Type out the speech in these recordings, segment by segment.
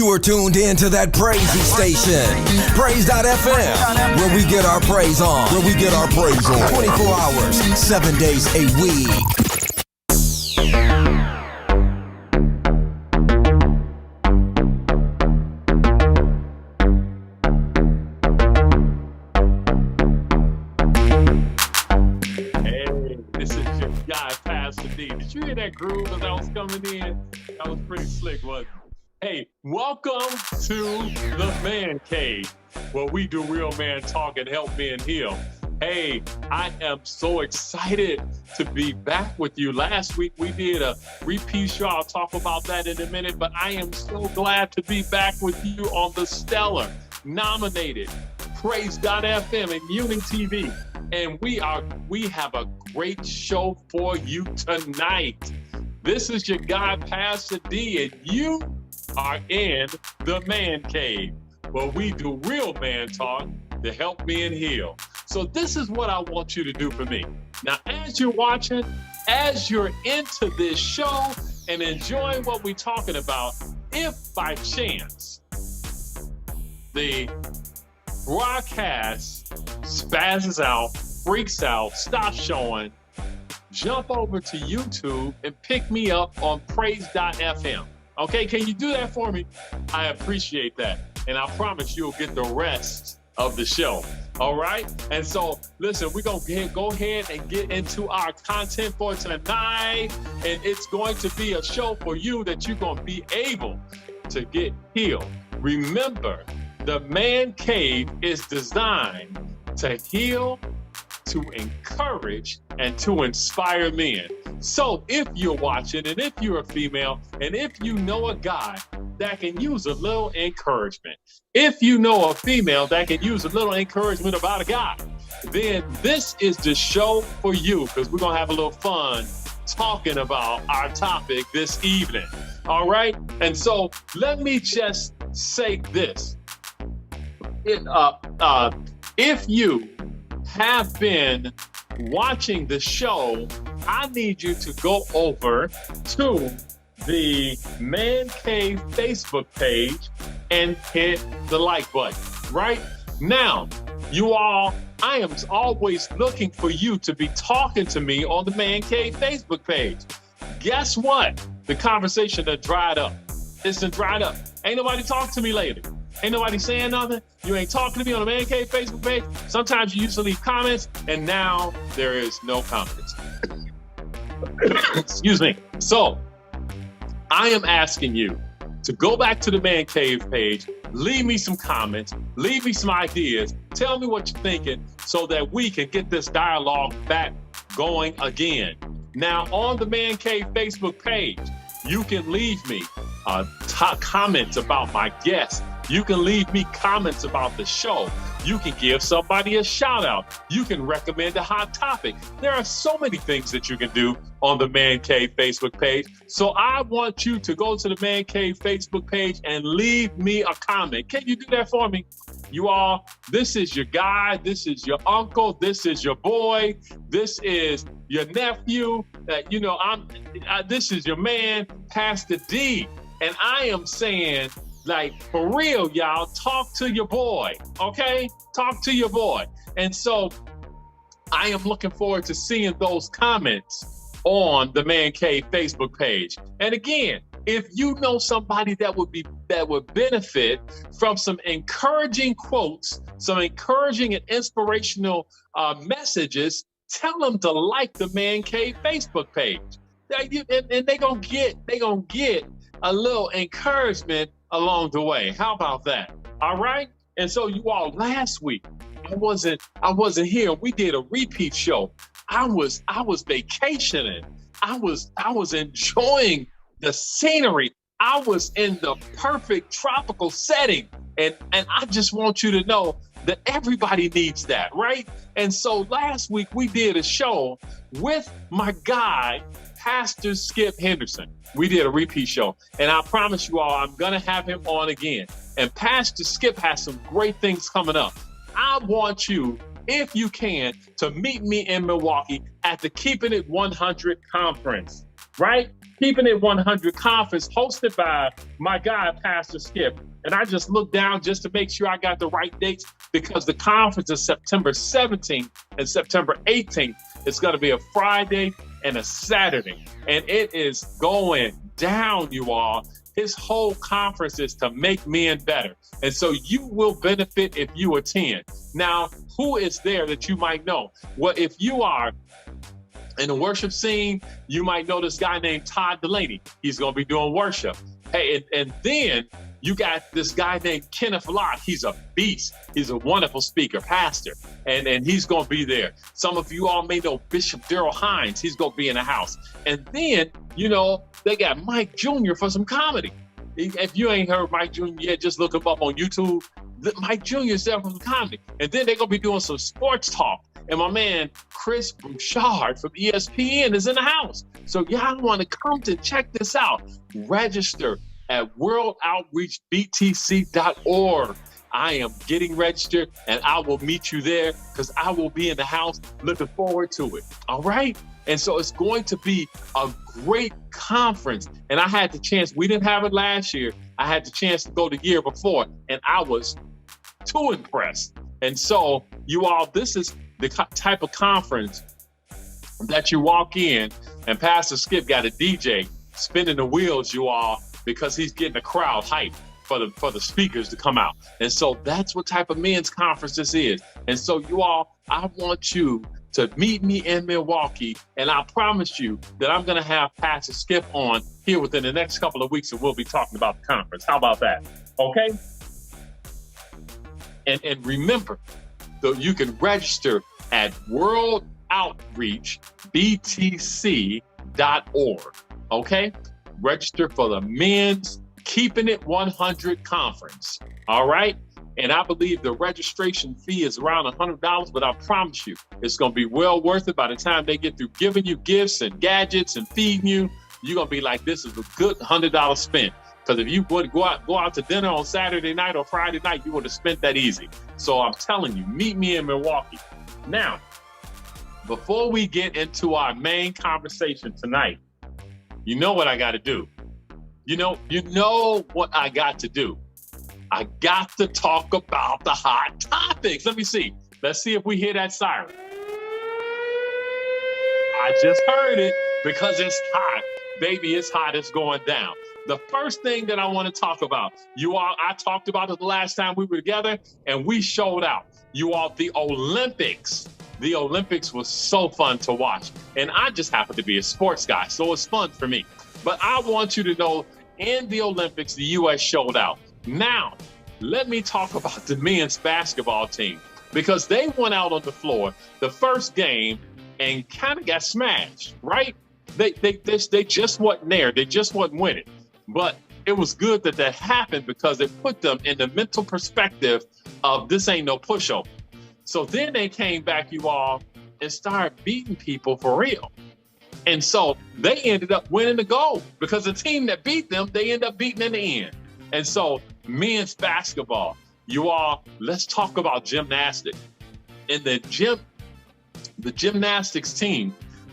You are tuned in to that praisey station, Praise.fm, where we get our praise on. 24 hours, 7 days a week. Did you hear that groove as I was coming in? That was pretty slick, wasn't it? Hey, welcome to the Man Cave, where we do real man talk and help men heal. Hey, I am so excited to be back with you. Last week we did a repeat show. I'll talk about that in a minute, but I am so glad to be back with you on the stellar, nominated Praise.fm and Union TV. And we have a great show for you tonight. This is your guy, Pastor D, and you are in the Man Cave, where we do real man talk to help men heal. So this is what I want you to do for me. Now, as you're watching, as you're into this show and enjoying what we're talking about, if by chance the broadcast spazzes out, freaks out, stop showing, jump over to YouTube and pick me up on Praise.fm. Okay, can you do that for me? I appreciate that. And I promise you'll get the rest of the show. All right? And so, listen, we're going to go ahead and get into our content for tonight. And it's going to be a show for you that you're going to be able to get healed. Remember, the Man Cave is designed to heal, to encourage, and to inspire men. So if you're watching, and if you're a female, and if you know a guy that can use a little encouragement, if you know a female that can use a little encouragement about a guy, then this is the show for you, because we're going to have a little fun talking about our topic this evening. All right? And so let me just say this. If you have been watching the show, I need you to go over to the Man Cave Facebook page and hit the like button. Right now, you all, I am always looking for you to be talking to me on the Man Cave Facebook page. Guess what? The conversation that dried up. It's been dried up. Ain't nobody talked to me lately. Ain't nobody saying nothing. You ain't talking to me on the Man Cave Facebook page. Sometimes you used to leave comments, and now there is no comments. Excuse me. So I am asking you to go back to the Man Cave page, leave me some comments, leave me some ideas, tell me what you're thinking so that we can get this dialogue back going again. Now, on the Man Cave Facebook page, you can leave me comments about my guests. You can leave me comments about the show. You can give somebody a shout out. You can recommend a hot topic. There are so many things that you can do on the Man Cave Facebook page. So I want you to go to the Man Cave Facebook page and leave me a comment. Can you do that for me? You all, this is your guy. This is your uncle. This is your boy. This is your nephew. This is your man, Pastor D. And I am saying, like, for real, y'all, talk to your boy, okay? Talk to your boy. And so I am looking forward to seeing those comments on the Man Cave Facebook page. And again, if you know somebody that would benefit from some encouraging quotes, some encouraging and inspirational messages, tell them to like the Man Cave Facebook page. And they're gonna get a little encouragement along the way. How about that? All right. And so you all, last week I wasn't here. We did a repeat show. I was vacationing. I was enjoying the scenery. I was in the perfect tropical setting. And I just want you to know that everybody needs that, right? And so last week we did a show with my guy, Pastor Skip Henderson. We did a repeat show, and I promise you all, I'm going to have him on again. And Pastor Skip has some great things coming up. I want you, if you can, to meet me in Milwaukee at the Keeping It 100 conference. right? Keeping It 100 conference hosted by my guy, Pastor Skip. And I just looked down just to make sure I got the right dates because the conference is September 17th and September 18th. It's going to be a Friday and a Saturday. And it is going down, you all. His whole conference is to make men better. And so you will benefit if you attend. Now, who is there that you might know? Well, if you are in the worship scene, you might know this guy named Todd Delaney. He's going to be doing worship. Hey, and then you got this guy named Kenneth Lott. He's a beast. He's a wonderful speaker, pastor, and he's going to be there. Some of you all may know Bishop Daryl Hines. He's going to be in the house. And then, they got Mike Jr. for some comedy. If you ain't heard Mike Jr. yet, just look him up on YouTube. Mike Jr. is there for some comedy. And then they're going to be doing some sports talk. And my man, Chris Bouchard from ESPN is in the house. So y'all want to come to check this out. Register at worldoutreachbtc.org. I am getting registered and I will meet you there because I will be in the house. Looking forward to it. All right. And so it's going to be a great conference. And I had the chance, we didn't have it last year. I had the chance to go the year before and I was too impressed. And so you all, this is the type of conference that you walk in and Pastor Skip got a DJ spinning the wheels, you all, because he's getting the crowd hyped for the speakers to come out. And so that's what type of men's conference this is. And so you all, I want you to meet me in Milwaukee. And I promise you that I'm going to have Pastor Skip on here within the next couple of weeks and we'll be talking about the conference. How about that? Okay. And remember, you can register at worldoutreachbtc.org. Okay. Register for the men's Keeping It 100 conference. All right. And I believe the registration fee is around $100, but I promise you, it's going to be well worth it. By the time they get through giving you gifts and gadgets and feeding you, you're going to be like, this is a good $100 spent. Because if you would go out to dinner on Saturday night or Friday night, you would have spent that easy. So I'm telling you, meet me in Milwaukee. Now, before we get into our main conversation tonight, you know what I got to do. You know what I got to do. I got to talk about the hot topics. Let me see. Let's see if we hear that siren. I just heard it because it's hot. Baby, it's hot. It's going down. The first thing that I want to talk about, you all, I talked about it the last time we were together and we showed out. You all, the Olympics. The Olympics was so fun to watch. And I just happen to be a sports guy, so it's fun for me. But I want you to know, in the Olympics, the U.S. showed out. Now, let me talk about the men's basketball team because they went out on the floor the first game and kind of got smashed, right? They just wasn't there. They just wasn't winning. But it was good that happened because it put them in the mental perspective of this ain't no pushover. So then they came back, you all, and started beating people for real. And so they ended up winning the gold because the team that beat them, they end up beating in the end. And so men's basketball, you all, let's talk about gymnastics. And the gymnastics team,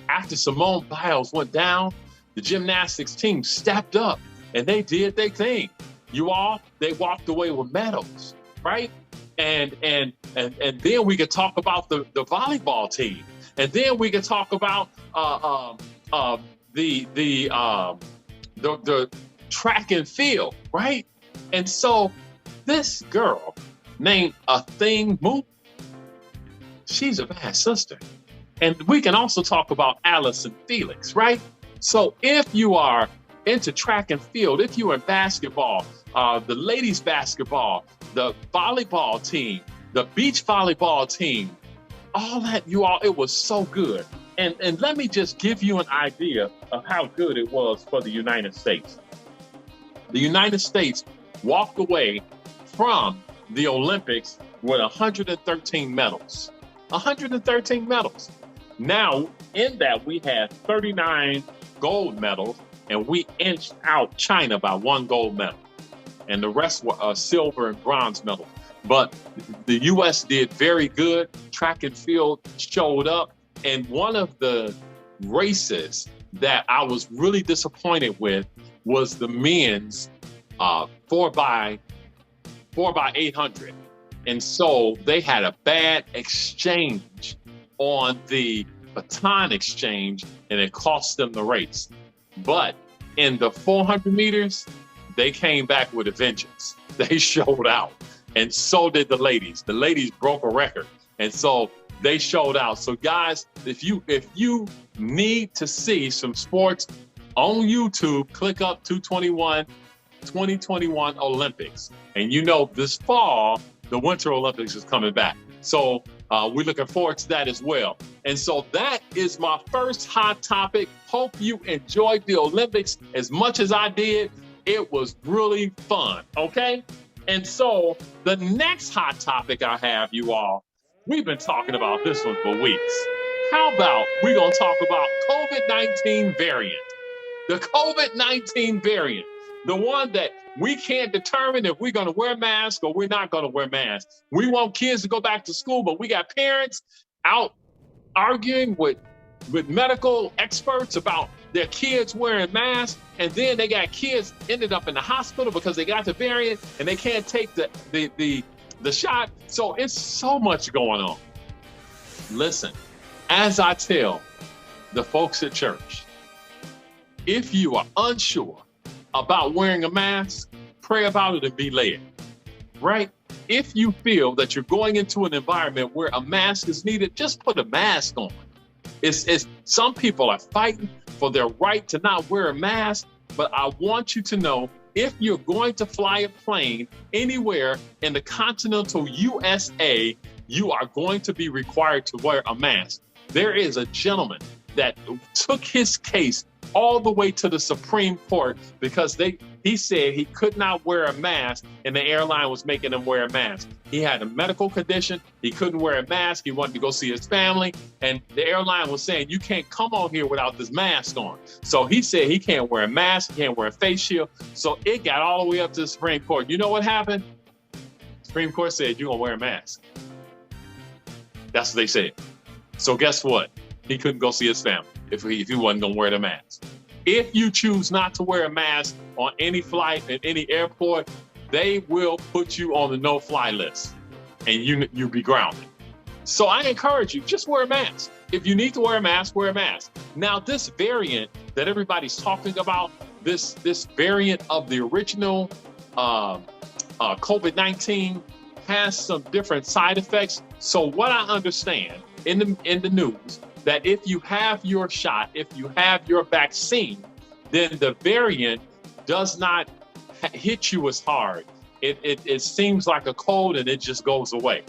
after Simone Biles went down, the gymnastics team stepped up and they did their thing. You all, they walked away with medals, right? And then we could talk about the volleyball team. And then we could talk about the track and field, right? And so this girl named Athing Mu, she's a bad sister. And we can also talk about Allison Felix, right? So if you are into track and field, if you're in basketball, the ladies basketball, the volleyball team, the beach volleyball team, all that, you all, it was so good. And let me just give you an idea of how good it was for the United States. The United States walked away from the Olympics with 113 medals. 113 medals. Now, in that, we had 39 gold medals, and we inched out China by 1 gold medal. And the rest were silver and bronze medals. But the U.S. did very good. Track and field showed up. And one of the races that I was really disappointed with was the men's 4x800. And so they had a bad exchange on the baton exchange, and it cost them the race. But in the 400 meters, they came back with a vengeance. They showed out. And so did the ladies. The ladies broke a record. And so they showed out. So guys, if you need to see some sports on YouTube, click up 2021 Olympics. And you know, this fall, the Winter Olympics is coming back. So we're looking forward to that as well. And so that is my first hot topic. Hope you enjoyed the Olympics as much as I did. It was really fun, okay? And so the next hot topic I have, you all, we've been talking about this one for weeks. How about we're going to talk about COVID-19 variant? The COVID-19 variant, the one that we can't determine if we're going to wear masks or we're not going to wear masks. We want kids to go back to school, but we got parents out arguing with medical experts about their kids wearing masks, and then they got kids ended up in the hospital because they got the variant and they can't take the shot. So it's so much going on. Listen, as I tell the folks at church, if you are unsure about wearing a mask, pray about it and be led, right? If you feel that you're going into an environment where a mask is needed, just put a mask on. It's some people are fighting for their right to not wear a mask, but I want you to know, if you're going to fly a plane anywhere in the continental USA, you are going to be required to wear a mask. There is a gentleman that took his case all the way to the Supreme Court because he said he could not wear a mask and the airline was making him wear a mask. He had a medical condition. He couldn't wear a mask. He wanted to go see his family. And the airline was saying, you can't come on here without this mask on. So he said he can't wear a mask. He can't wear a face shield. So it got all the way up to the Supreme Court. You know what happened? Supreme Court said, you're going to wear a mask. That's what they said. So guess what? He couldn't go see his family if he wasn't going to wear the mask. If you choose not to wear a mask on any flight at any airport, they will put you on the no-fly list and you'll be grounded. So I encourage you, just wear a mask. If you need to wear a mask, wear a mask. Now, this variant that everybody's talking about, this variant of the original COVID-19 has some different side effects. So what I understand in the news, that if you have your shot, if you have your vaccine, then the variant does not hit you as hard. It seems like a cold and it just goes away.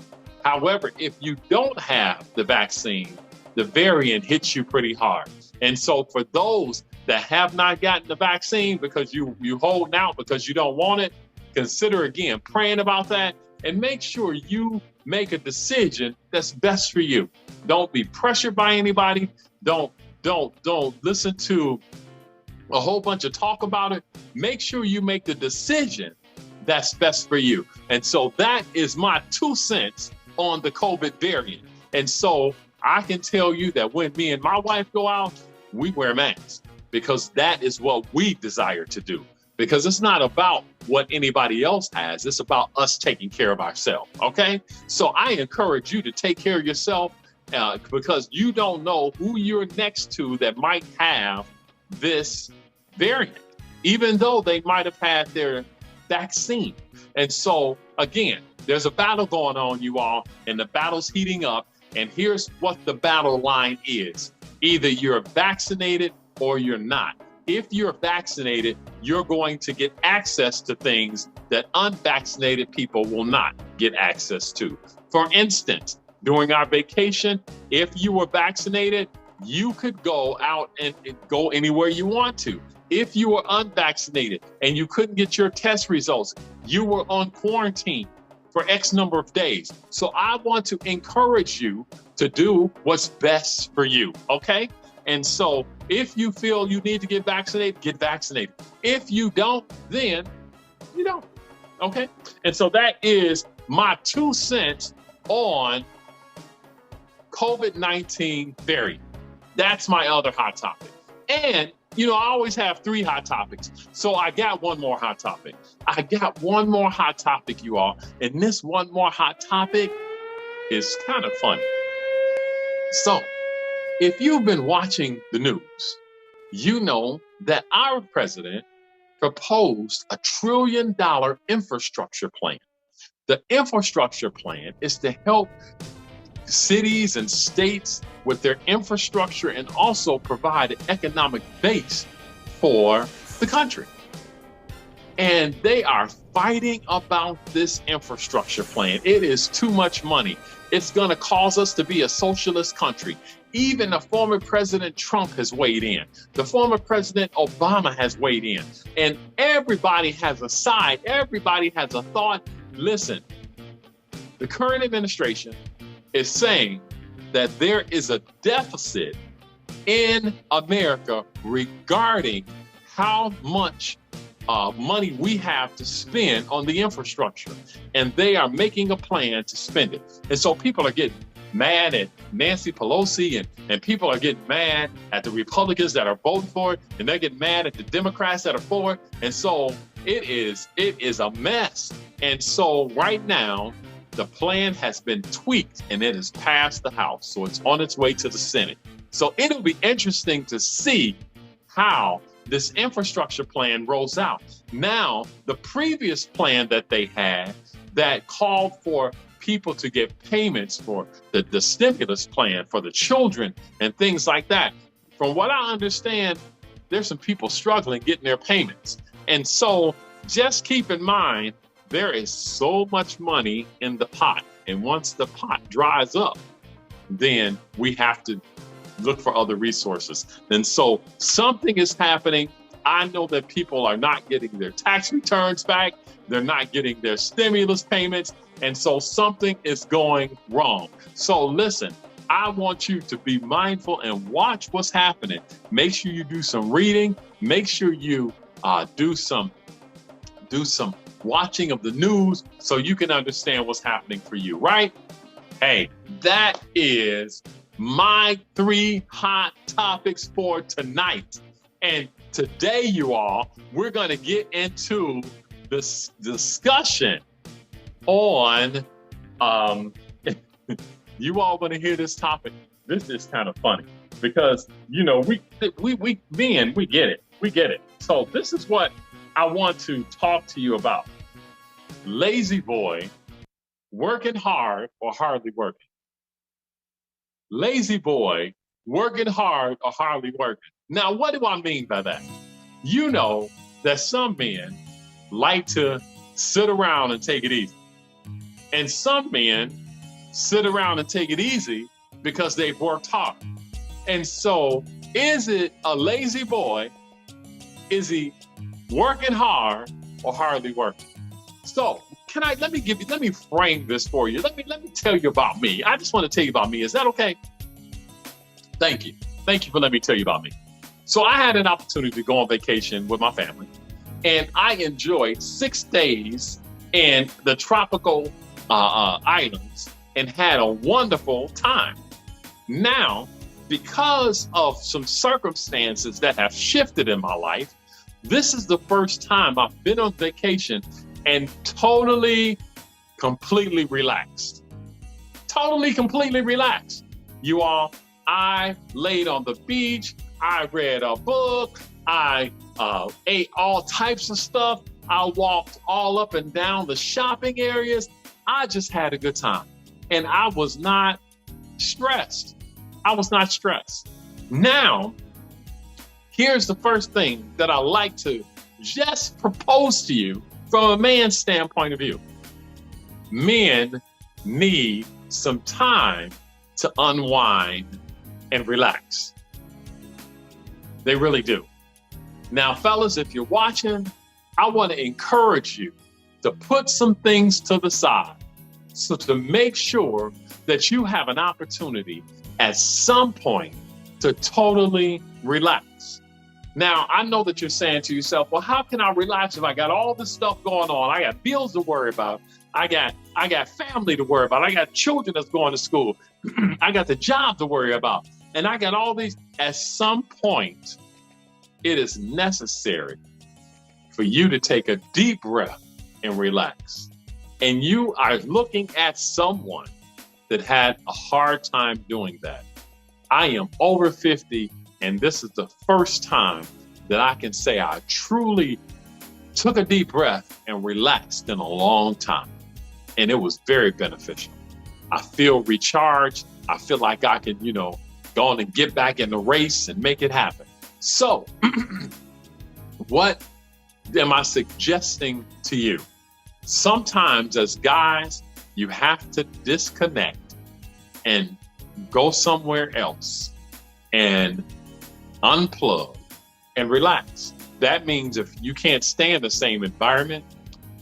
However, if you don't have the vaccine, the variant hits you pretty hard. And so for those that have not gotten the vaccine because you holding out because you don't want it, consider again praying about that and make sure you make a decision that's best for you. Don't be pressured by anybody. Don't listen to a whole bunch of talk about it. Make sure you make the decision that's best for you. And so that is my 2 cents on the COVID variant. And so I can tell you that when me and my wife go out, we wear masks because that is what we desire to do. Because it's not about what anybody else has. It's about us taking care of ourselves, okay? So I encourage you to take care of yourself because you don't know who you're next to that might have this variant, even though they might have had their vaccine. And so, again, there's a battle going on, you all, and the battle's heating up. And here's what the battle line is. Either you're vaccinated or you're not. If you're vaccinated, you're going to get access to things that unvaccinated people will not get access to. For instance, during our vacation, if you were vaccinated, you could go out and go anywhere you want to. If you were unvaccinated and you couldn't get your test results, you were on quarantine for X number of days. So I want to encourage you to do what's best for you, okay? And so if you feel you need to get vaccinated, get vaccinated. If you don't, then you don't, okay? And so that is my 2 cents on COVID-19 variant. That's my other hot topic. And, you know, I always have 3 hot topics. So I got one more hot topic. I got one more hot topic, you all. And this one more hot topic is kind of funny. So if you've been watching the news, you know that our president proposed $1 trillion infrastructure plan. The infrastructure plan is to help cities and states with their infrastructure and also provide an economic base for the country. And they are fighting about this infrastructure plan. It is too much money. It's going to cause us to be a socialist country. Even the former President Trump has weighed in. The former President Obama has weighed in. And everybody has a side. Everybody has a thought. Listen, the current administration is saying that there is a deficit in America regarding how much money we have to spend on the infrastructure. And they are making a plan to spend it. And so people are getting mad at Nancy Pelosi and people are getting mad at the Republicans that are voting for it, and they're getting mad at the Democrats that are for it. And so it is a mess. And so right now, the plan has been tweaked and it has passed the House. So it's on its way to the Senate. So it'll be interesting to see how this infrastructure plan rolls out. Now, the previous plan that they had that called for people to get payments for the stimulus plan for the children and things like that. From what I understand, there's some people struggling getting their payments. And so just keep in mind, there is so much money in the pot. And once the pot dries up, then we have to look for other resources. And so something is happening. I know that people are not getting their tax returns back. They're not getting their stimulus payments. And so something is going wrong. So listen, I want you to be mindful and watch what's happening. Make sure you do some reading. Make sure you do some watching of the news so you can understand what's happening for you, right? Hey, that is my 3 hot topics for tonight. And today, you all, we're going to get into this discussion on, you all want to hear this topic. This is kind of funny because, you know, we get it. We get it. So this is what I want to talk to you about. Lazy boy, working hard or hardly working. Lazy boy, working hard or hardly working. Now, what do I mean by that? You know that some men like to sit around and take it easy. And some men sit around and take it easy because they've worked hard. And so is it a lazy boy? Is he working hard or hardly working? So let me frame this for you. Let me tell you about me. I just want to tell you about me. Is that okay? Thank you. Thank you for letting me tell you about me. So I had an opportunity to go on vacation with my family, and I enjoyed 6 days in the tropical islands and had a wonderful time. Now, because of some circumstances that have shifted in my life, this is the first time I've been on vacation and totally, completely relaxed. Totally, completely relaxed. You all, I laid on the beach. I read a book. I ate all types of stuff. I walked all up and down the shopping areas. I just had a good time. And I was not stressed. Now, here's the first thing that I like to just propose to you from a man's standpoint of view. Men need some time to unwind and relax. They really do. Now, fellas, if you're watching, I want to encourage you to put some things to the side so to make sure that you have an opportunity at some point to totally relax. Now, I know that you're saying to yourself, well, how can I relax if I got all this stuff going on? I got bills to worry about. I got family to worry about. I got children that's going to school. I got the job to worry about. and I got all these. At some point, it is necessary for you to take a deep breath and relax. And you are looking at someone that had a hard time doing that. I am over 50, and this is the first time that I can say I truly took a deep breath and relaxed in a long time. And it was very beneficial. I feel recharged. I feel like I can, go on and get back in the race and make it happen. So what am I suggesting to you? Sometimes as guys, you have to disconnect and go somewhere else and unplug and relax. That means if you can't stay in the same environment,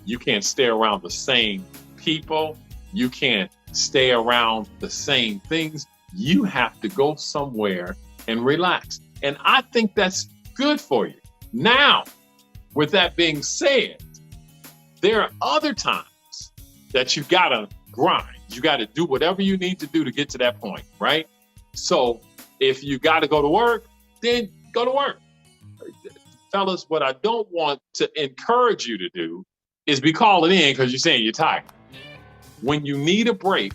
you can't stay around the same people, you can't stay around the same things, you have to go somewhere and relax. And I think that's good for you. Now, with that being said, there are other times that you gotta grind. You gotta do whatever you need to do to get to that point, right? So if you gotta go to work, then go to work. Fellas, what I don't want to encourage you to do is be calling in because you're saying you're tired. When you need a break,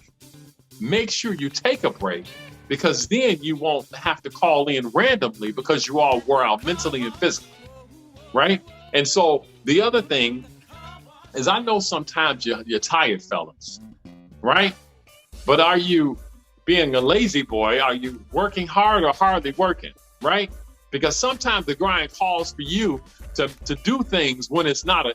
make sure you take a break, because then you won't have to call in randomly because you all wore out mentally and physically, right? And so the other thing is, I know sometimes you're tired, fellas, right? But are you being a lazy boy? Are you working hard or hardly working, right? Because sometimes the grind calls for you to do things when it's not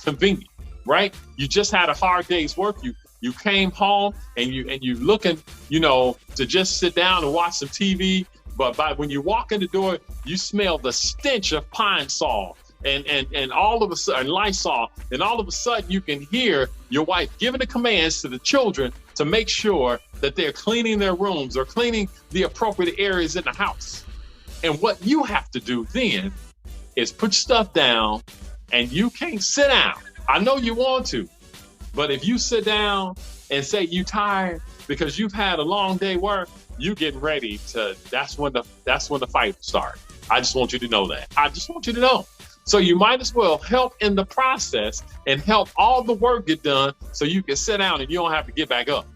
convenient, right? You just had a hard day's work. You came home and you looking, to just sit down and watch some TV. But when you walk in the door, you smell the stench of Pine Sol and all of a sudden Lysol, and all of a sudden you can hear your wife giving the commands to the children to make sure that they're cleaning their rooms or cleaning the appropriate areas in the house. And what you have to do then is put stuff down, and you can't sit down. I know you want to, but if you sit down and say you tired because you've had a long day work, you get ready to, that's when the fight starts. I just want you to know that. I just want you to know. So you might as well help in the process and help all the work get done so you can sit down and you don't have to get back up.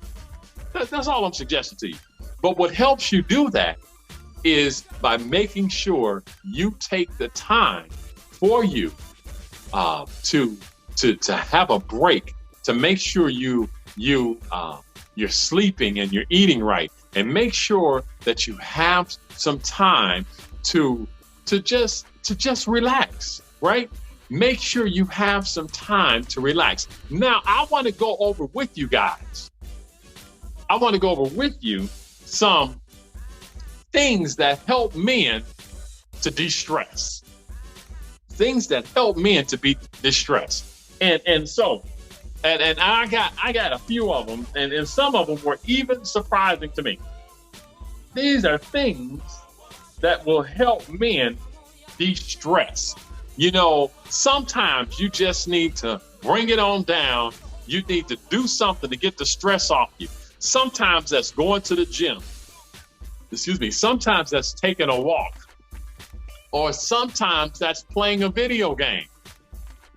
That's all I'm suggesting to you. But what helps you do that is by making sure you take the time for you to have a break, to make sure you're sleeping and you're eating right, and make sure that you have some time to just relax, right? Make sure you have some time to relax. Now, I want to go over with you guys. I want to go over with you some things that help men to de-stress. Things that help men to be distressed. And I got a few of them, and some of them were even surprising to me. These are things that will help men de-stress. Sometimes you just need to bring it on down. You need to do something to get the stress off you. Sometimes that's going to the gym. Sometimes that's taking a walk. Or sometimes that's playing a video game.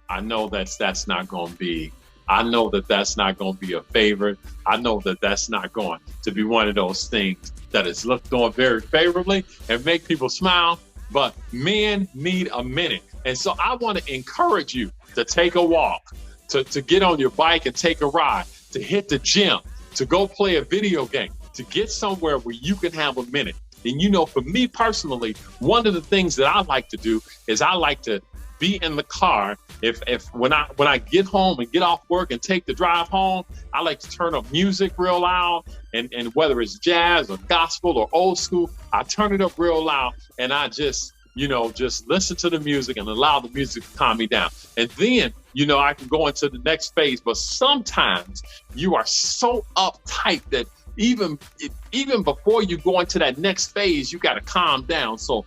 I know that's not going to be a favorite. I know that's not going to be one of those things that is looked on very favorably and make people smile. But men need a minute. And so I want to encourage you to take a walk, to get on your bike and take a ride, to hit the gym, to go play a video game, to get somewhere where you can have a minute. And for me personally, one of the things that I like to do is I like to be in the car. If when I get home and get off work and take the drive home, I like to turn up music real loud, and whether it's jazz or gospel or old school, I turn it up real loud, and I just listen to the music and allow the music to calm me down. And then, I can go into the next phase. But sometimes you are so uptight that even before you go into that next phase, you got to calm down. So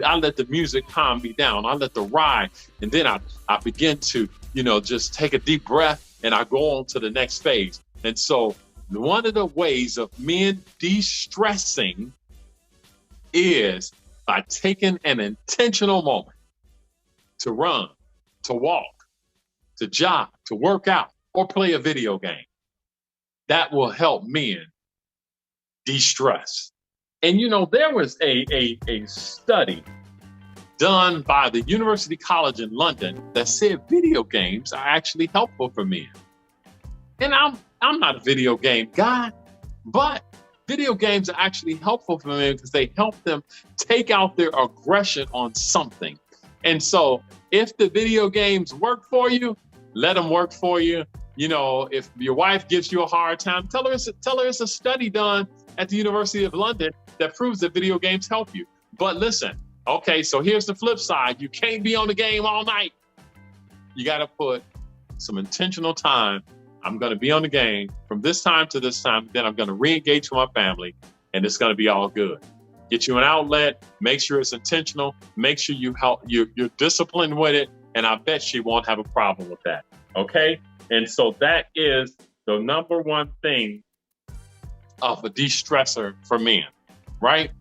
I let the music calm me down. I let the ride, and then I begin to, just take a deep breath, and I go on to the next phase. And so one of the ways of men de-stressing is by taking an intentional moment to run, to walk, to jog, to work out, or play a video game. That will help men de-stress. And you know, there was a study done by the University College in London that said video games are actually helpful for men. And I'm not a video game guy, but video games are actually helpful for men because they help them take out their aggression on something. And so if the video games work for you, let them work for you. You know, if your wife gives you a hard time, tell her it's a study done at the University of London that proves that video games help you. But listen, okay, so here's the flip side. You can't be on the game all night. You got to put some intentional time. I'm going to be on the game from this time to this time. Then I'm going to re-engage with my family, and it's going to be all good. Get you an outlet. Make sure it's intentional. Make sure you're disciplined with it, and I bet she won't have a problem with that. Okay? And so that is the number one thing of a de-stressor for men, right?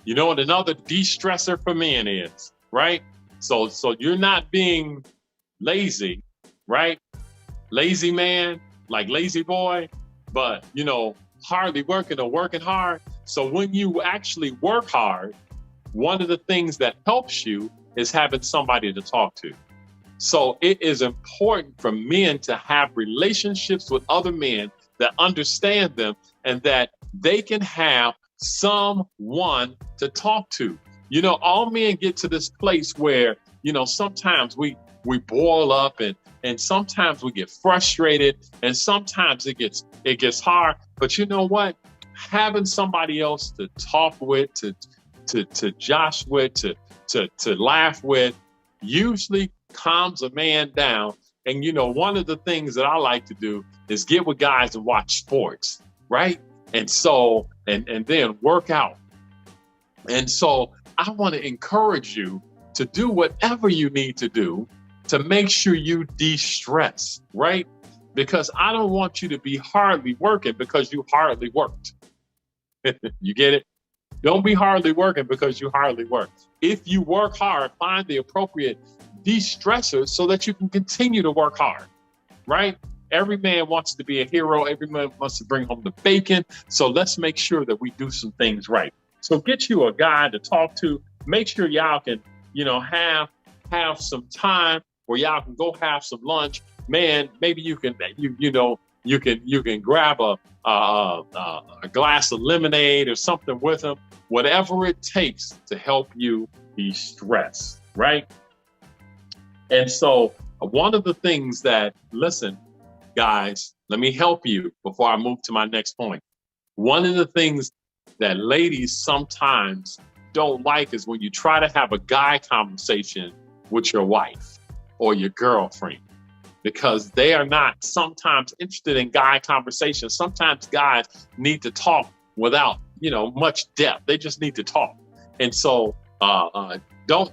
You know what another de-stressor for men is, right? So you're not being lazy, right? Lazy man, like lazy boy, but, you know, hardly working or working hard. So when you actually work hard, one of the things that helps you is having somebody to talk to. So it is important for men to have relationships with other men that understand them and that they can have someone to talk to. You know, all men get to this place where, you know, sometimes we boil up and sometimes we get frustrated and sometimes it gets hard. But you know what? Having somebody else to talk with, to josh with, to laugh with, usually calms a man down. And you know, one of the things that I like to do is get with guys and watch sports, right? And so, and then work out. And so I want to encourage you to do whatever you need to do to make sure you de-stress, right? Because I don't want you to be hardly working because you hardly worked. You get it? Don't be hardly working because you hardly worked. If you work hard, find the appropriate de-stressors so that you can continue to work hard, right? Every man wants to be a hero. Every man wants to bring home the bacon. So let's make sure that we do some things right. So get you a guy to talk to. Make sure y'all can, you know, have some time where y'all can go have some lunch. Man, maybe you can, you can grab a glass of lemonade or something with him. Whatever it takes to help you de-stress, right? And so one of the things that, listen, guys, let me help you before I move to my next point. One of the things that ladies sometimes don't like is when you try to have a guy conversation with your wife or your girlfriend, because they are not sometimes interested in guy conversations. Sometimes guys need to talk without, you know, much depth. They just need to talk. And so don't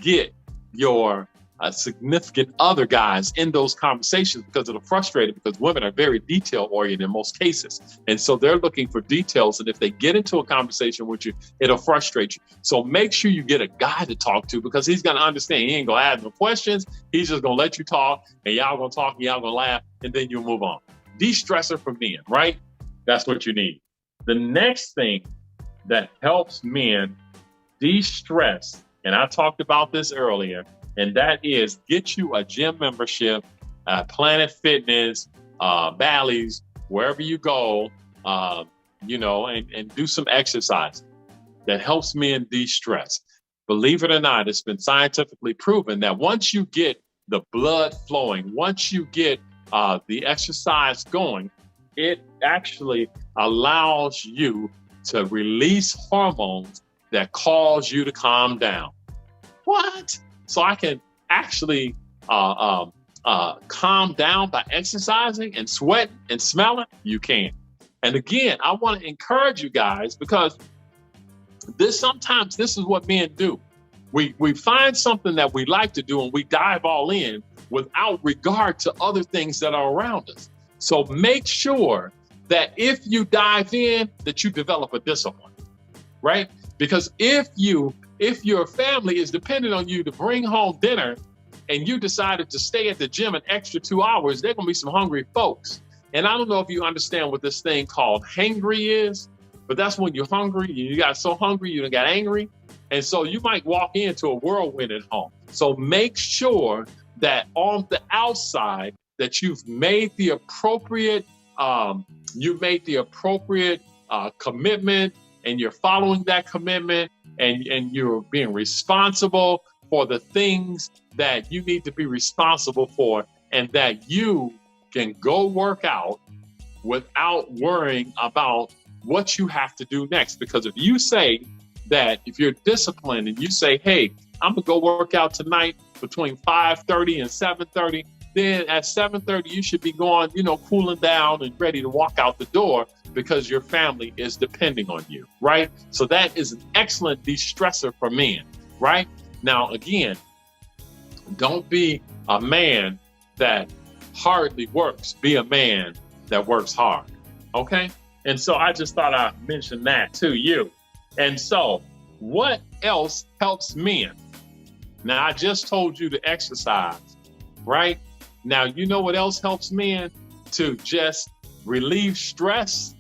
get your significant other guys in those conversations because it'll frustrate them, because women are very detail oriented in most cases. And so they're looking for details. And if they get into a conversation with you, it'll frustrate you. So make sure you get a guy to talk to, because he's going to understand. He ain't going to ask no questions. He's just going to let you talk, and y'all going to talk, and y'all going to laugh, and then you'll move on. De-stressor for men, right? That's what you need. The next thing that helps men de-stress, and I talked about this earlier, and that is get you a gym membership, Planet Fitness, Bally's, wherever you go, you know, and do some exercise that helps men de-stress. Believe it or not, it's been scientifically proven that once you get the blood flowing, once you get the exercise going, it actually allows you to release hormones that cause you to calm down. What? So I can actually calm down by exercising and sweating and smelling? You can. And again, I want to encourage you guys, because sometimes this is what men do. We find something that we like to do and we dive all in without regard to other things that are around us. So make sure that if you dive in, that you develop a discipline, right? Because if your family is dependent on you to bring home dinner and you decided to stay at the gym an extra 2 hours, there are going to be some hungry folks. And I don't know if you understand what this thing called hangry is, but that's when you're hungry. You got so hungry, you got angry. And so you might walk into a whirlwind at home. So make sure that on the outside that you've made the appropriate, commitment, and you're following that commitment, and you're being responsible for the things that you need to be responsible for, and that you can go work out without worrying about what you have to do next. Because if you say that, if you're disciplined and you say, hey, I'm gonna go work out tonight between 5:30 and 7:30, then at 7:30 you should be going, cooling down and ready to walk out the door because your family is depending on you, right? So that is an excellent de-stressor for men, right? Now, again, don't be a man that hardly works. Be a man that works hard, okay? And so I just thought I'd mention that to you. And so what else helps men? Now, I just told you to exercise, right? Now, you know what else helps men? To just relieve stress.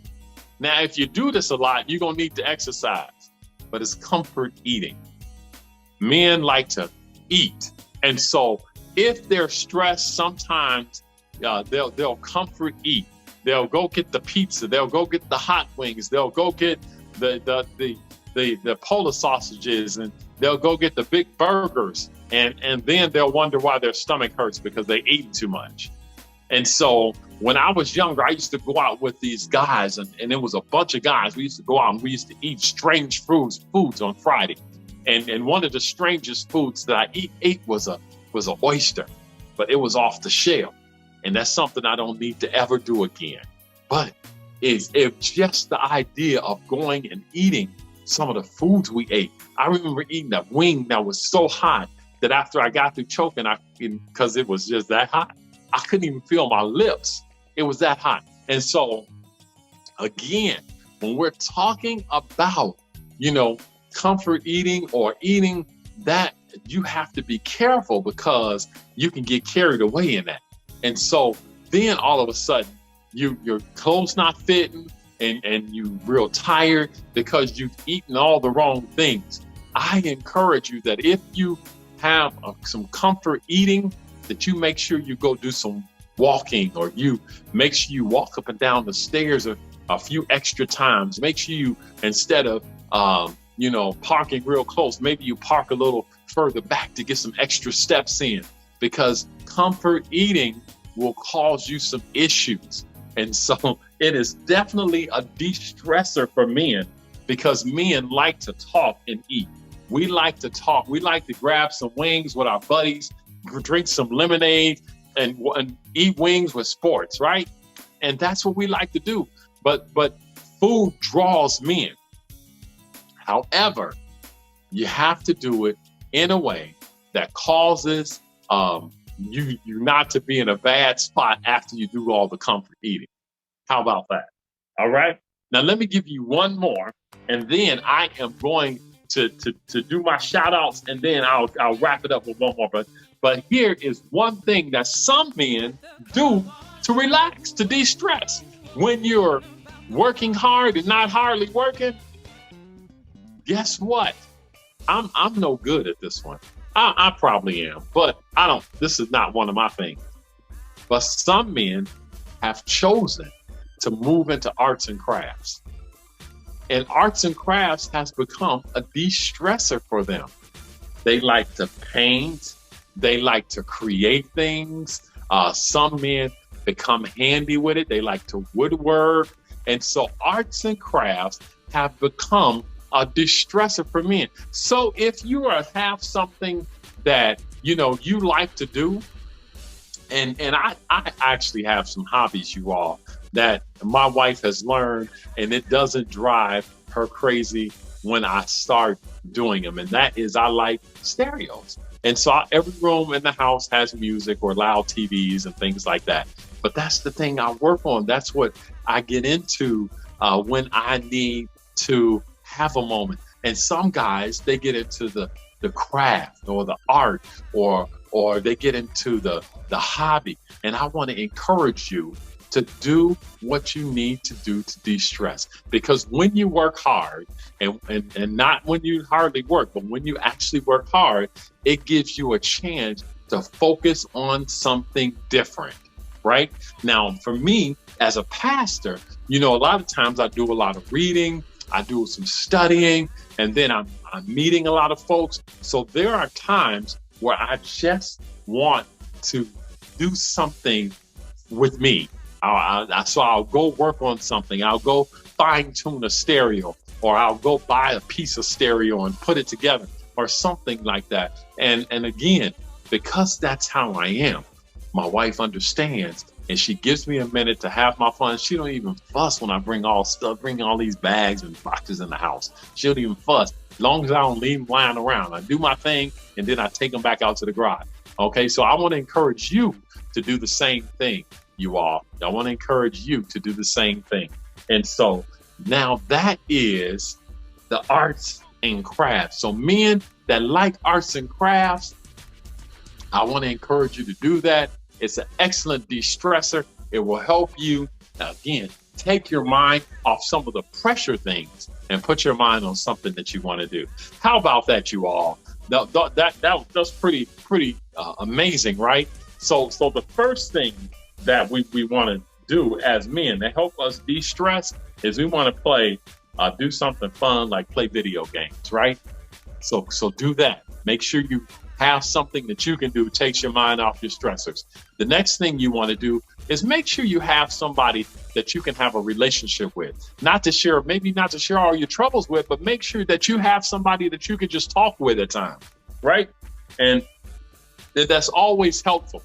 Now, if you do this a lot, you're going to need to exercise, but it's comfort eating. Men like to eat. And so if they're stressed, sometimes they'll comfort eat. They'll go get the pizza. They'll go get the hot wings. They'll go get the Polish sausages, and they'll go get the big burgers. And then they'll wonder why their stomach hurts because they ate too much. And so when I was younger, I used to go out with these guys, and it was a bunch of guys. We used to go out and we used to eat strange foods on Friday. And one of the strangest foods that I ate was an oyster, but it was off the shell. And that's something I don't need to ever do again. But it's just the idea of going and eating some of the foods we ate. I remember eating a wing that was so hot that after I got through choking, because it was just that hot, I couldn't even feel my lips. It was that hot. And so, again, when we're talking about, comfort eating or eating that, you have to be careful because you can get carried away in that. And so then all of a sudden, your clothes not fitting and you real tired because you've eaten all the wrong things. I encourage you that if you have some comfort eating, that you make sure you go do some walking, or you make sure you walk up and down the stairs a few extra times. Make sure you, instead of parking real close, maybe you park a little further back to get some extra steps in, because comfort eating will cause you some issues. And so it is definitely a de-stressor for men, because men like to talk and eat. We like to talk. We like to grab some wings with our buddies, drink some lemonade, and eat wings with sports, right? And that's what we like to do. But food draws men. However, you have to do it in a way that causes you not to be in a bad spot after you do all the comfort eating. How about that? All right. Now let me give you one more, and then I am going to do my shout outs, and then I'll wrap it up with one more. But here is one thing that some men do to relax, to de-stress. When you're working hard and not hardly working, guess what? I'm no good at this one. I probably am, but this is not one of my things. But some men have chosen to move into arts and crafts. And arts and crafts has become a de-stressor for them. They like to paint. They like to create things. Some men become handy with it. They like to woodwork. And so arts and crafts have become a de-stressor for men. So if you have something that, you like to do, and I actually have some hobbies, you all, that my wife has learned, and it doesn't drive her crazy when I start doing them. And that is, I like stereos. And so every room in the house has music or loud TVs and things like that. But that's the thing I work on. That's what I get into when I need to have a moment. And some guys, they get into the craft or the art or they get into the hobby. And I want to encourage you to do what you need to do to de-stress. Because when you work hard, and not when you hardly work, but when you actually work hard, it gives you a chance to focus on something different, right? Now, for me, as a pastor, a lot of times I do a lot of reading, I do some studying, and then I'm meeting a lot of folks. So there are times where I just want to do something with me. So I'll go work on something. I'll go fine tune a stereo, or I'll go buy a piece of stereo and put it together or something like that. And again, because that's how I am, my wife understands, and she gives me a minute to have my fun. She don't even fuss when I bring all these bags and boxes in the house. She don't even fuss, as long as I don't leave them lying around. I do my thing, and then I take them back out to the garage. Okay, so I want to encourage you to do the same thing, you all. I want to encourage you to do the same thing. And so now that is the arts and crafts. So men that like arts and crafts, I want to encourage you to do that. It's an excellent de-stressor. It will help you, again, take your mind off some of the pressure things and put your mind on something that you want to do. How about that, you all? That's pretty amazing, right? So the first thing that we want to do as men to help us de-stress is we want to do something fun, like play video games, right? So do that. Make sure you have something that you can do, takes your mind off your stressors. The next thing you want to do is make sure you have somebody that you can have a relationship with. Maybe not to share all your troubles with, but make sure that you have somebody that you can just talk with at times, right? And that's always helpful.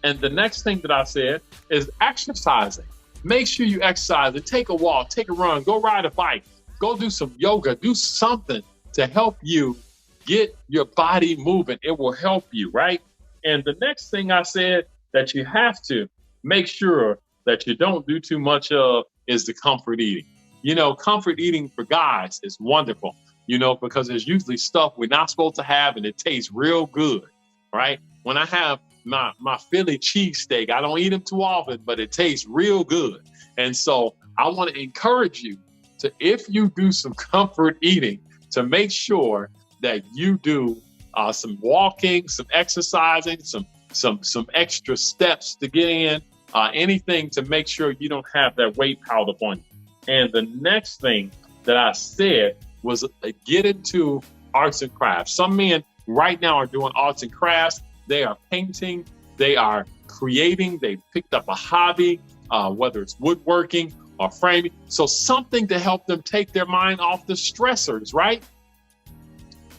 And the next thing that I said is exercising. Make sure you exercise and take a walk, take a run, go ride a bike, go do some yoga, do something to help you get your body moving. It will help you, right? And the next thing I said that you have to make sure that you don't do too much of is the comfort eating. Comfort eating for guys is wonderful, because there's usually stuff we're not supposed to have, and it tastes real good, right? When I have my Philly cheesesteak, I don't eat them too often, but it tastes real good. And so I want to encourage you to, if you do some comfort eating, to make sure that you do some walking, some exercising, some extra steps to get in, anything to make sure you don't have that weight piled up on you. And the next thing that I said was get into arts and crafts. Some men right now are doing arts and crafts. They are painting, they are creating, they picked up a hobby, whether it's woodworking or framing. So something to help them take their mind off the stressors, right?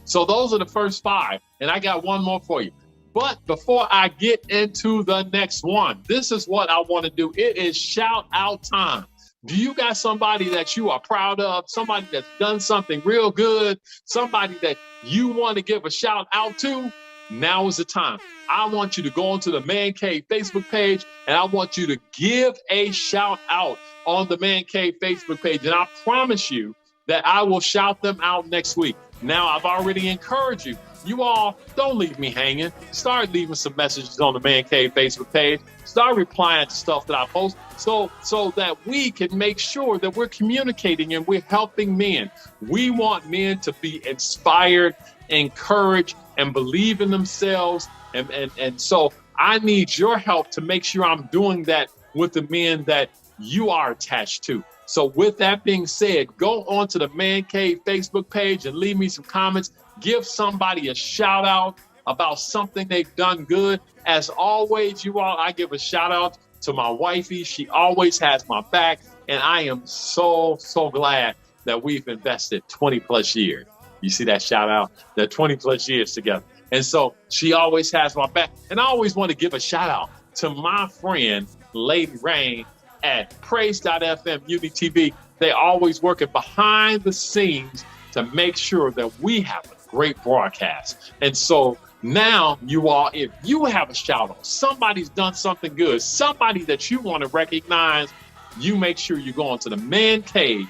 So those are the first 5. And I got one more for you. But before I get into the next one, this is what I want to do. It is shout out time. Do you got somebody that you are proud of? Somebody that's done something real good? Somebody that you want to give a shout out to? Now is the time. I want you to go onto the Man Cave Facebook page, and I want you to give a shout out on the Man Cave Facebook page. And I promise you that I will shout them out next week. Now, I've already encouraged you. You all, don't leave me hanging. Start leaving some messages on the Man Cave Facebook page. Start replying to stuff that I post so that we can make sure that we're communicating and we're helping men. We want men to be inspired, encouraged, and believe in themselves. And so I need your help to make sure I'm doing that with the men that you are attached to. So with that being said, go on to the Man Cave Facebook page and leave me some comments. Give somebody a shout out about something they've done good. As always, you all, I give a shout out to my wifey. She always has my back. And I am so glad that we've invested 20 plus years. You see that shout out? That 20 plus years together. And so she always has my back. And I always want to give a shout out to my friend, Lady Rain, at Praise.fm UniTV. They always working behind the scenes to make sure that we have a great broadcast. And so now, you all, if you have a shout out, somebody's done something good, somebody that you want to recognize, you make sure you go onto the Man Cave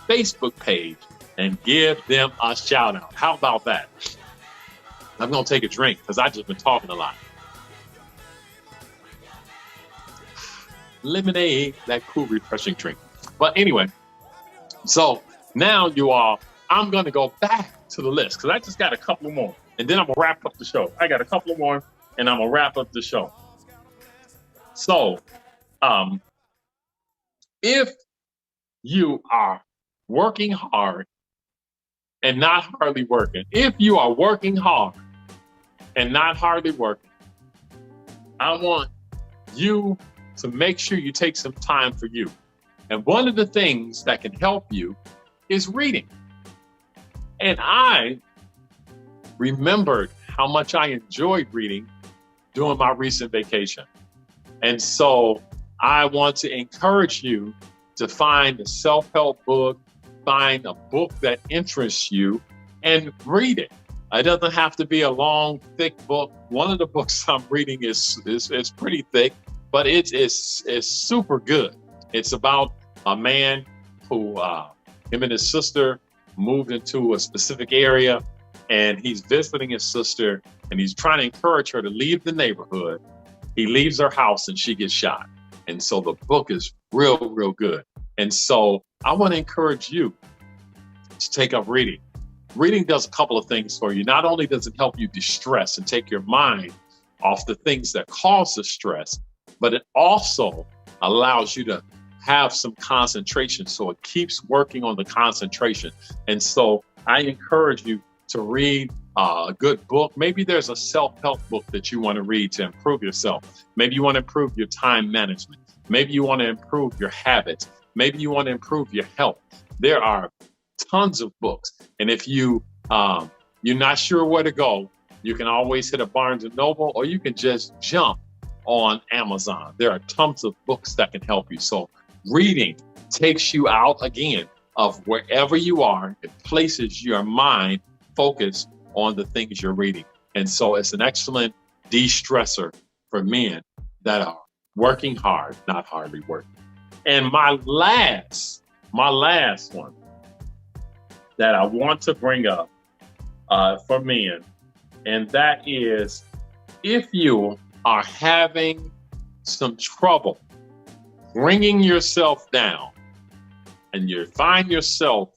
Facebook page and give them a shout out. How about that? I'm going to take a drink because I've just been talking a lot. Lemonade, that cool, refreshing drink. But anyway, so now you all, I'm going to go back to the list because I just got a couple more. And then I'm going to wrap up the show. I got a couple more and I'm going to wrap up the show. So, if you are working hard and not hardly working, if you are working hard and not hardly working, I want you to make sure you take some time for you. And one of the things that can help you is reading. And I remembered how much I enjoyed reading during my recent vacation. And so I want to encourage you to find a self-help book, find a book that interests you, and read it. It doesn't have to be a long, thick book. One of the books I'm reading is pretty thick, but it's super good. It's about a man who, him and his sister moved into a specific area, and he's visiting his sister, and he's trying to encourage her to leave the neighborhood. He leaves her house and she gets shot. And so the book is real, real good. And so I want to encourage you to take up reading. Reading does a couple of things for you. Not only does it help you distress and take your mind off the things that cause the stress, but it also allows you to have some concentration. So it keeps working on the concentration. And so I encourage you to read a good book. Maybe there's a self-help book that you want to read to improve yourself. Maybe you want to improve your time management. Maybe you want to improve your habits. Maybe you want to improve your health. There are tons of books. And if you're not sure where to go, you can always hit a Barnes & Noble, or you can just jump on Amazon. There are tons of books that can help you. So reading takes you out again of wherever you are. It places your mind focused on the things you're reading. And so it's an excellent de-stressor for men that are working hard, not hardly working. And my last one that I want to bring up for men, and that is, if you are having some trouble bringing yourself down and you find yourself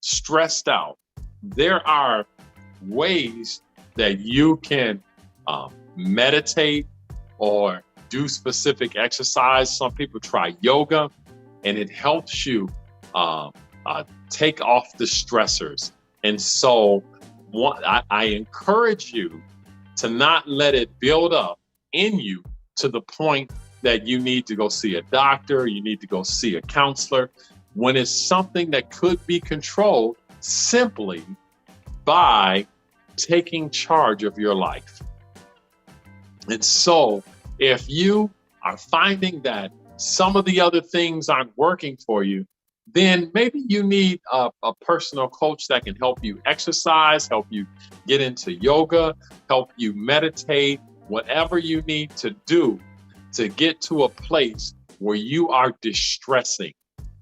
stressed out, there are ways that you can meditate or do specific exercise. Some people try yoga, and it helps you take off the stressors. And so I encourage you to not let it build up in you to the point that you need to go see a doctor, you need to go see a counselor, when it's something that could be controlled simply by taking charge of your life. And so if you are finding that some of the other things aren't working for you, then maybe you need a personal coach that can help you exercise, help you get into yoga, help you meditate, whatever you need to do to get to a place where you are distressing,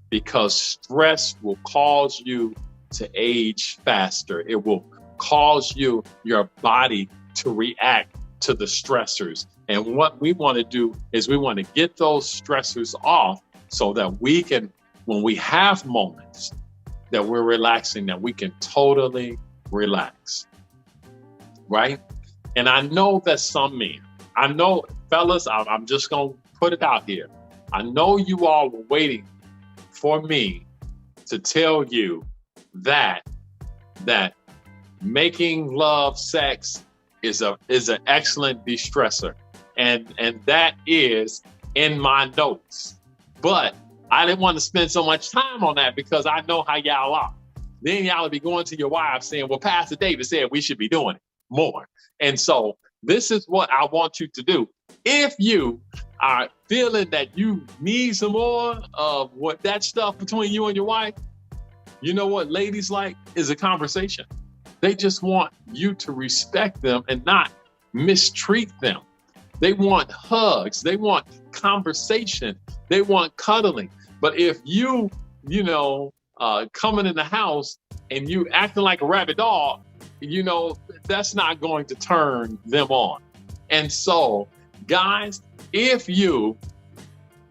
because stress will cause you to age faster. It will cause your body to react to the stressors. And what we want to do is we want to get those stressors off so that we can, when we have moments that we're relaxing, that we can totally relax, right? And I know that some men, I know, fellas, I'm just going to put it out here. I know you all were waiting for me to tell you that making love sex is an excellent de-stressor. And that is in my notes. But I didn't want to spend so much time on that because I know how y'all are. Then y'all will be going to your wife saying, well, Pastor David said we should be doing it more. And so this is what I want you to do. If you are feeling that you need some more of what that stuff between you and your wife, you know what ladies like is a conversation. They just want you to respect them and not mistreat them. They want hugs. They want conversation. They want cuddling. But if you coming in the house and you acting like a rabid dog, that's not going to turn them on. And so, guys, if you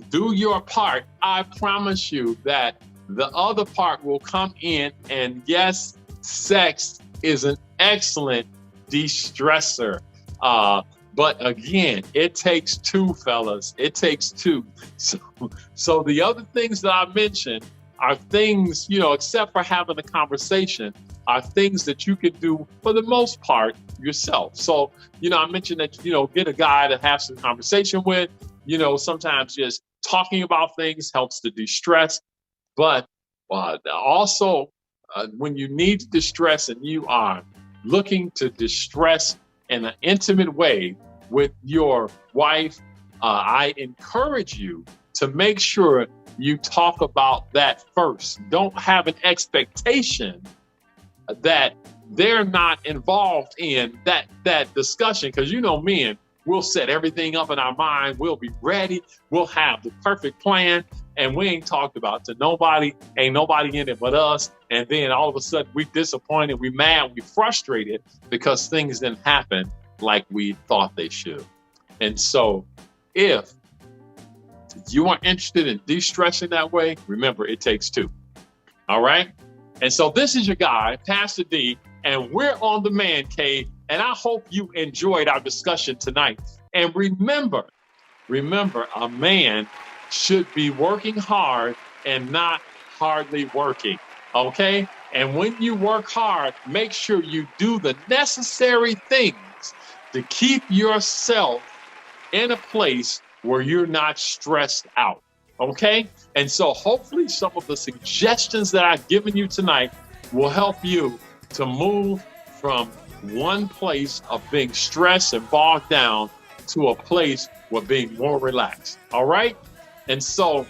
do your part, I promise you that the other part will come in. And yes, sex is an excellent de-stressor. But again, it takes two, fellas. It takes two. So the other things that I mentioned are things, except for having a conversation, are things that you can do for the most part yourself. So, I mentioned that, get a guy to have some conversation with, sometimes just talking about things helps to de-stress. But also, when you need to distress and you are looking to distress in an intimate way with your wife, I encourage you to make sure you talk about that first. Don't have an expectation that they're not involved in that discussion, because men, we'll set everything up in our mind. We'll be ready. We'll have the perfect plan. And we ain't talked about to nobody, ain't nobody in it but us. And then all of a sudden we disappointed, we mad, we frustrated because things didn't happen like we thought they should. And so if you are interested in de-stressing that way, remember, it takes two. All right? And so this is your guy, Pastor D, and we're on the Man Cave. And I hope you enjoyed our discussion tonight. And remember, a man should be working hard and not hardly working, okay? And when you work hard, make sure you do the necessary things to keep yourself in a place where you're not stressed out, okay? And so hopefully some of the suggestions that I've given you tonight will help you to move from one place of being stressed and bogged down to a place where being more relaxed, all right? And so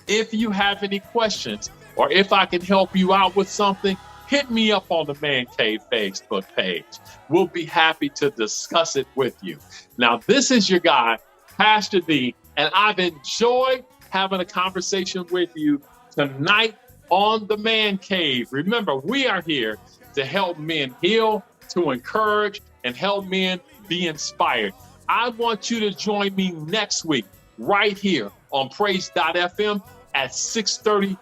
if you have any questions or if I can help you out with something, hit me up on the Man Cave Facebook page. We'll be happy to discuss it with you. Now, this is your guy, Pastor D, and I've enjoyed having a conversation with you tonight on the Man Cave. Remember, we are here to help men heal, to encourage, and help men be inspired. I want you to join me next week right here on Praise.fm at 6:30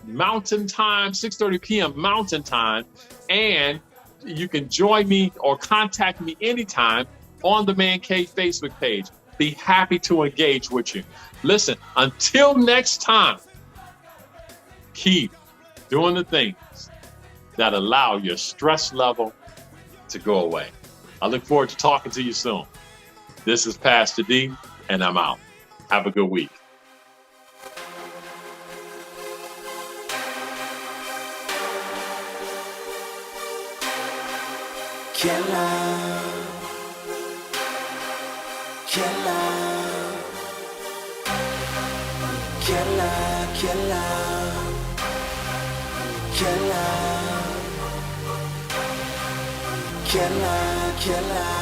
Mountain Time, 6:30 p.m. Mountain Time. And you can join me or contact me anytime on the Man Cave Facebook page. Be happy to engage with you. Listen, until next time, keep doing the things that allow your stress level to go away. I look forward to talking to you soon. This is Pastor D, and I'm out. Have a good week. Killer, killer, killer, killer, killer, killer, killer.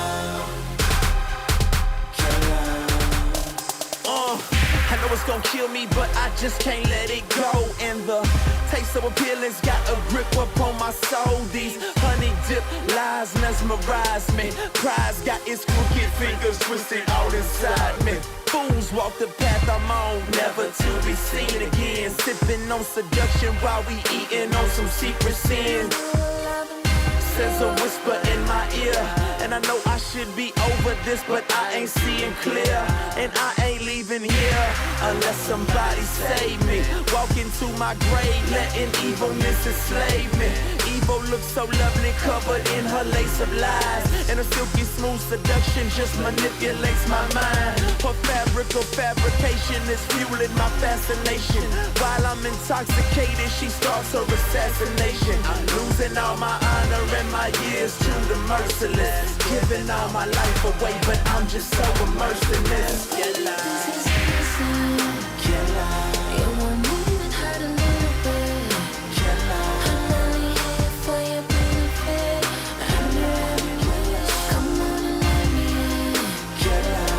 I know it's gonna kill me, but I just can't let it go. And the taste of appealing's got a grip upon my soul. These honey dip lies mesmerize me. Pride's got its crooked fingers twisted all inside me. Fools walk the path I'm on, never to be seen again. Sipping on seduction while we eating on some secret sin. Says a whisper in my ear, and I know I should be over this, but I ain't seeing clear. And I ain't leaving here unless somebody save me. Walk into my grave, letting evilness enslave me. Evil looks so lovely, covered in her lace of lies, and her silky smooth seduction just manipulates my mind. Her fabric of fabrication is fueling my fascination. While I'm intoxicated, she starts her assassination. I'm losing all my honor and my years to the merciless. Giving all my life away, but I'm just so immersed in this. Killer, killer. It won't even hurt a little bit. Killer. I'm only here for your benefit. I'm your everywhere. Come on and let me in. Killer.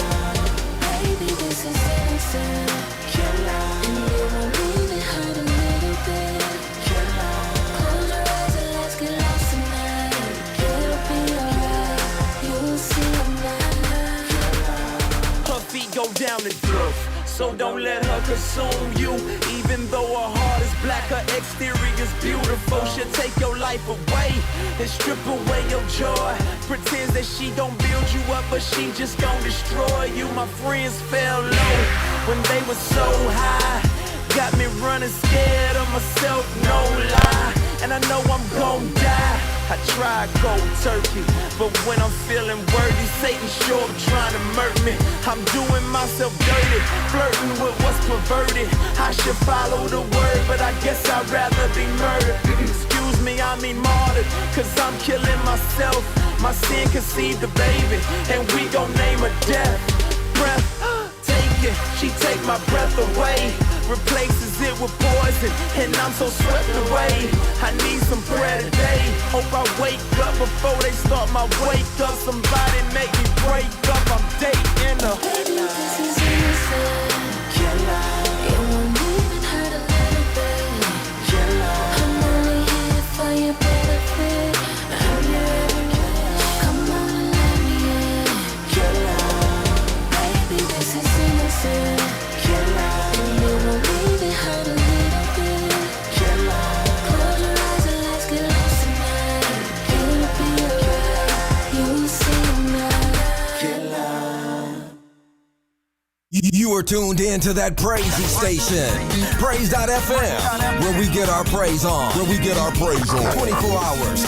Baby, this is innocent. Killer. And it won't even hurt a little so don't let her consume you. Even though her heart is black, her exterior is beautiful. She'll take your life away and strip away your joy. Pretends that she gon' build you up, but she just gon' destroy you. My friends fell low when they were so high. Got me running scared of myself, no lie. And I know I'm gon' die. I tried cold turkey, but when I'm feeling worthy, Satan sure trying to murder me. I'm doing myself dirty, flirting with what's perverted. I should follow the word, but I guess I'd rather be murdered. Excuse me, I mean martyred, cause I'm killing myself. My sin conceived a baby, and we gon' name her death. Breath, take it, she take my breath away. Replaces it with poison, and I'm so swept away. I need some prayer today. Hope I wake up before they start my wake up. Somebody make me break up. I'm dating her. Baby, this is innocent. It won't even hurt a little bit. I'm only here for your benefit. I'm your everything. Come on and let me in. Baby, this is innocent. And it won't even hurt a little bit. Close your eyes and let's get lost tonight. It'll be alright. You will see tonight. You are tuned in to that praisey station, Praise.fm, where we get our praise on. 24 hours,